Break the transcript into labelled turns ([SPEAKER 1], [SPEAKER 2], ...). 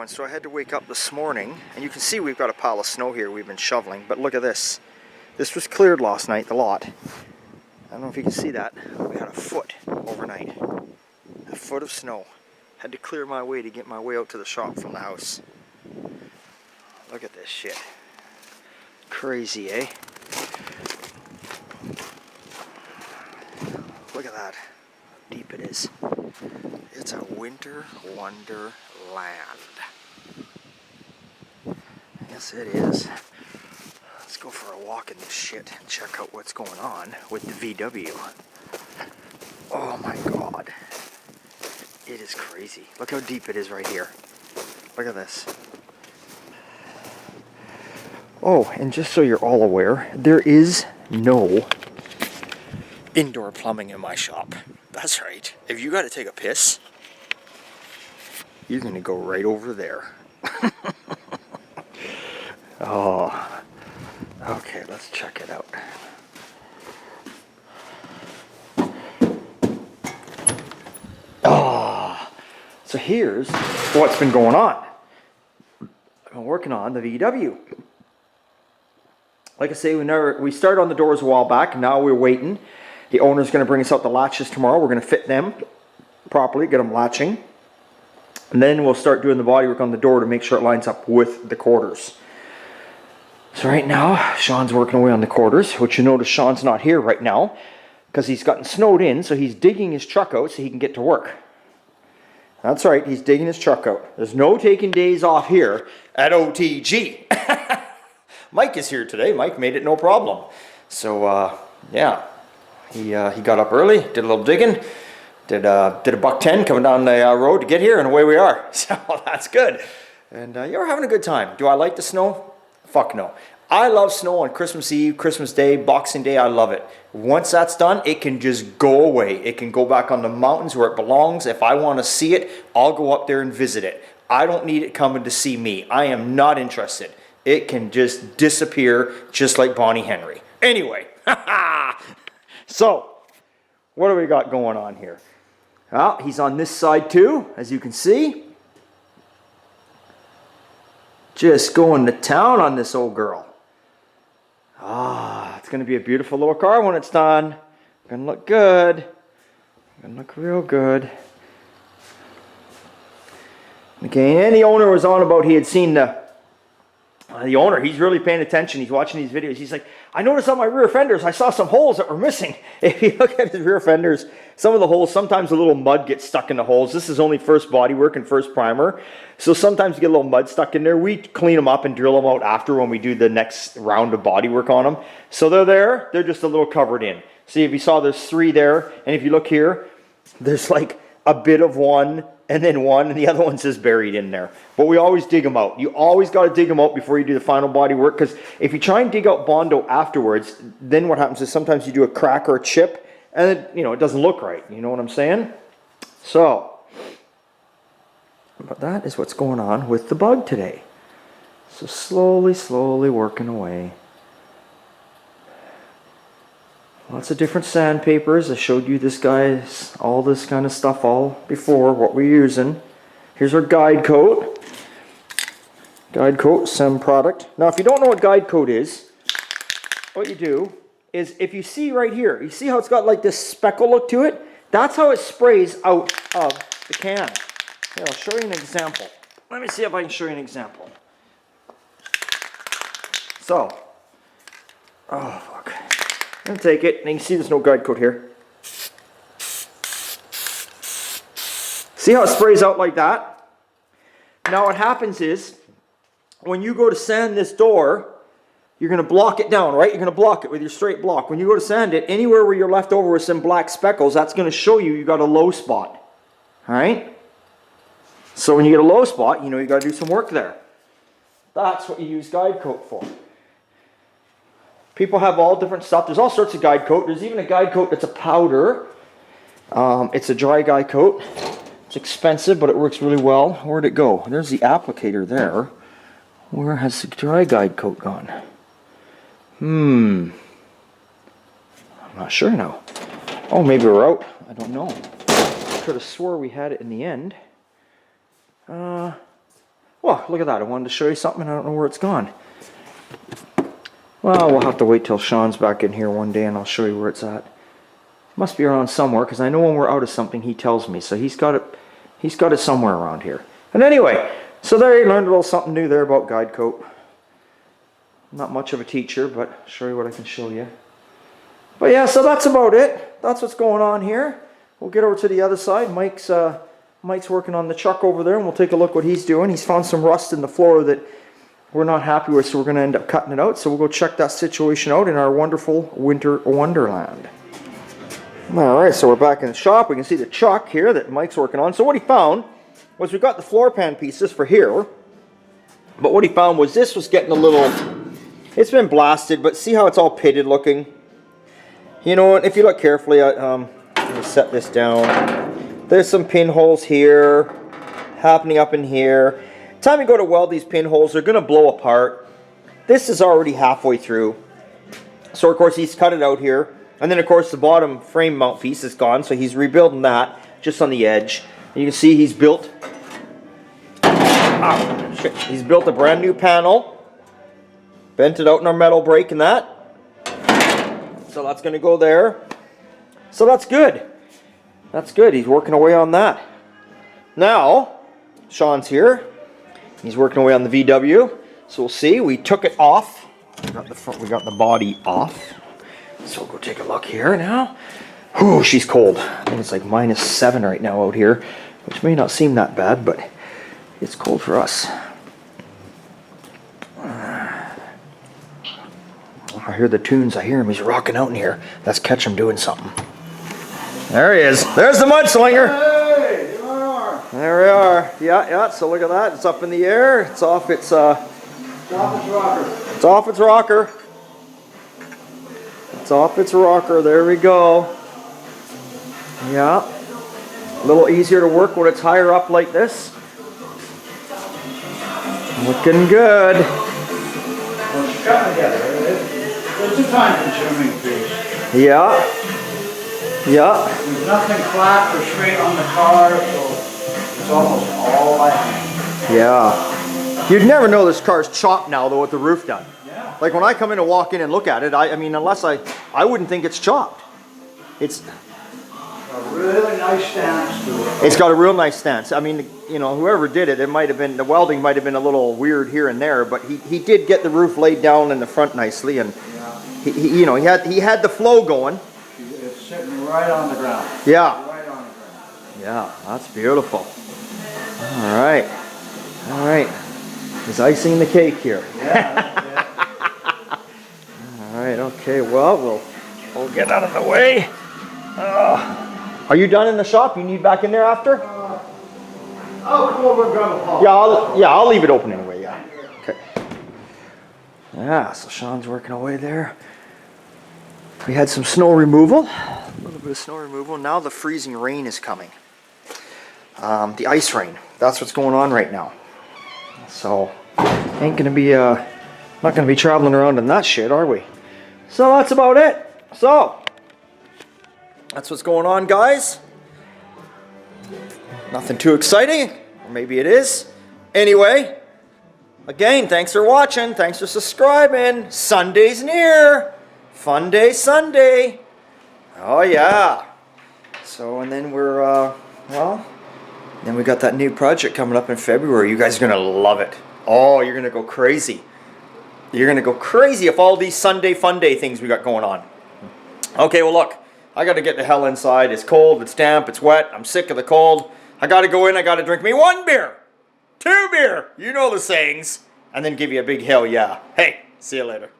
[SPEAKER 1] going. So I had to wake up this morning, and you can see we've got a pile of snow here we've been shoveling, but look at this. This was cleared last night, the lot. I don't know if you can see that. We had a foot overnight. A foot of snow. Had to clear my way to get my way out to the shop from the house. Look at this shit. Crazy, eh? Look at that. How deep it is. It's a winter wonderland. Yes, it is. Let's go for a walk in this shit and check out what's going on with the VW. Oh my god. It is crazy. Look how deep it is right here. Look at this. Oh, and just so you're all aware, there is no indoor plumbing in my shop. That's right. If you got to take a piss, you're going to go right over there. Oh. Okay, let's check it out. Oh. So here's what's been going on. I've been working on the VW. Like I say, we started on the doors a while back. Now we're waiting. The owner's going to bring us out the latches tomorrow. We're going to fit them properly, get them latching. And then we'll start doing the bodywork on the door to make sure it lines up with the quarters. So right now, Sean's working away on the quarters, which you notice Sean's not here right now because he's gotten snowed in, so he's digging his truck out so he can get to work. That's right, he's digging his truck out. There's no taking days off here at OTG. Mike is here today. Mike made it no problem. So, yeah. He got up early, did a little digging, did a $1.10 coming down the road to get here, and away we are. So that's good. And you're having a good time. Do I like the snow? Fuck no. I love snow on Christmas Eve, Christmas Day, Boxing Day. I love it. Once that's done, it can just go away. It can go back on the mountains where it belongs. If I want to see it, I'll go up there and visit it. I don't need it coming to see me. I am not interested. It can just disappear just like Bonnie Henry. Anyway, so what do we got going on here? Well, he's on this side too, as you can see. Just going to town on this old girl. Ah, it's going to be a beautiful little car when it's done. Going to look good. Going to look real good. Okay, and the owner was on about he had seen the owner, he's really paying attention. He's watching these videos. He's like, I noticed on my rear fenders, I saw some holes that were missing. If you look at his rear fenders, some of the holes, sometimes a little mud gets stuck in the holes. This is only first bodywork and first primer. So sometimes you get a little mud stuck in there. We clean them up and drill them out after when we do the next round of bodywork on them. So they're there. They're just a little covered in. See, if you saw there's 3 there. And if you look here, there's like a bit of one, and then one, and the other one's just buried in there. But we always dig them out. You always got to dig them out before you do the final body work, because if you try and dig out Bondo afterwards, then what happens is sometimes you do a crack or a chip, and it, it doesn't look right. You know what I'm saying? So, but that is what's going on with the bug today. So slowly working away. Lots of different sandpapers. I showed you this guys, all this kind of stuff all before, what we're using. Here's our guide coat. Guide coat, SEM product. Now if you don't know what guide coat is, what you do is if you see right here, you see how it's got like this speckle look to it? That's how it sprays out of the can. Here, I'll show you an example. Let me see if I can show you an example. So, oh fuck. I'm going to take it, and you can see there's no guide coat here. See how it sprays out like that? Now what happens is, when you go to sand this door, you're going to block it down, right? You're going to block it with your straight block. When you go to sand it, anywhere where you're left over with some black speckles, that's going to show you got a low spot. Alright? So when you get a low spot, you know you got to do some work there. That's what you use guide coat for. People have all different stuff. There's all sorts of guide coat. There's even a guide coat that's a powder. It's a dry guide coat. It's expensive, but it works really well. Where'd it go? There's the applicator there. Where has the dry guide coat gone? I'm not sure now. Oh, maybe we're out. I don't know. Could have swore we had it in the end. Well, Well, look at that. I wanted to show you something and I don't know where it's gone. Well, we'll have to wait till Sean's back in here one day and I'll show you where it's at. Must be around somewhere, because I know when we're out of something he tells me. So he's got it somewhere around here. And anyway, so there you learned a little something new there about guide coat. Not much of a teacher, but I'll show you what I can show you. But yeah, so that's about it. That's what's going on here. We'll get over to the other side. Mike's working on the truck over there, and we'll take a look what he's doing. He's found some rust in the floor that we're not happy with, so we're going to end up cutting it out. So we'll go check that situation out in our wonderful winter wonderland. Alright, so we're back in the shop. We can see the truck here that Mike's working on. So what he found was we got the floor pan pieces for here. But what he found was this was getting a little... It's been blasted, but see how it's all pitted looking? You know, if you look carefully, let me set this down. There's some pinholes here, happening up in here. Time you go to weld these pinholes, they're going to blow apart. This is already halfway through. So of course he's cut it out here. And then of course the bottom frame mount piece is gone, so he's rebuilding that just on the edge. And you can see he's built he's built a brand new panel, bent it out in our metal brake and that. So that's going to go there. So that's good. That's good. He's working away on that. Now Sean's here. He's working away on the VW. So we'll see. We took it off. We got the body off. So we'll go take a look here now. Whew, she's cold. I think it's like -7 right now out here, which may not seem that bad, but it's cold for us. I hear the tunes. I hear him. He's rocking out in here. Let's catch him doing something. There he is. There's the mudslinger.
[SPEAKER 2] Hey, here we are.
[SPEAKER 1] There we are. Yeah. So look at that. It's up in the air. It's off its
[SPEAKER 2] Off its rocker.
[SPEAKER 1] It's off its rocker. It's off its rocker. There we go. Yeah. A little easier to work when it's higher up like this. Looking good.
[SPEAKER 2] Well, it's cut together. It's a time-consuming piece.
[SPEAKER 1] Yeah. Yeah.
[SPEAKER 2] There's nothing flat or straight on the car, so it's almost all by hand.
[SPEAKER 1] Yeah. You'd never know this car's chopped now though with the roof done.
[SPEAKER 2] Yeah.
[SPEAKER 1] Like when I come in and walk in and look at it, I mean, unless I wouldn't think it's chopped. It's
[SPEAKER 2] A really nice stance to it.
[SPEAKER 1] It's got a real nice stance. I mean, you know, whoever did it, it might have been, the welding might have been a little weird here and there, but he did get the roof laid down in the front nicely, and
[SPEAKER 2] Yeah.
[SPEAKER 1] he you know, he had the flow going.
[SPEAKER 2] It's sitting right on the ground.
[SPEAKER 1] Yeah.
[SPEAKER 2] Right on the ground.
[SPEAKER 1] Yeah, that's beautiful. All right. All right. There's icing the cake here.
[SPEAKER 2] Yeah.
[SPEAKER 1] All right, okay, well, we'll get out of the way. Are you done in the shop? You need back in there after?
[SPEAKER 2] I'll come over and grab a pole.
[SPEAKER 1] I'll leave it open anyway, yeah. Okay. Yeah, so Sean's working away there. We had some snow removal, a little bit of snow removal. Now the freezing rain is coming. The ice rain, that's what's going on right now. So, ain't gonna be, not gonna be traveling around in that shit, are we? So that's about it. So, that's what's going on, guys. Nothing too exciting, or maybe it is. Anyway, again, thanks for watching. Thanks for subscribing. Sunday's near. Fun day Sunday. Oh yeah. So, and then we're, then we got that new project coming up in February. You guys are gonna love it. Oh, you're gonna go crazy. You're gonna go crazy if all these Sunday fun day things we got going on. Okay, well look, I gotta get the hell inside. It's cold, it's damp, it's wet. I'm sick of the cold. I gotta go in, I gotta drink me 1 beer, 2 beer, you know the sayings, and then give you a big hell yeah. Hey, see you later.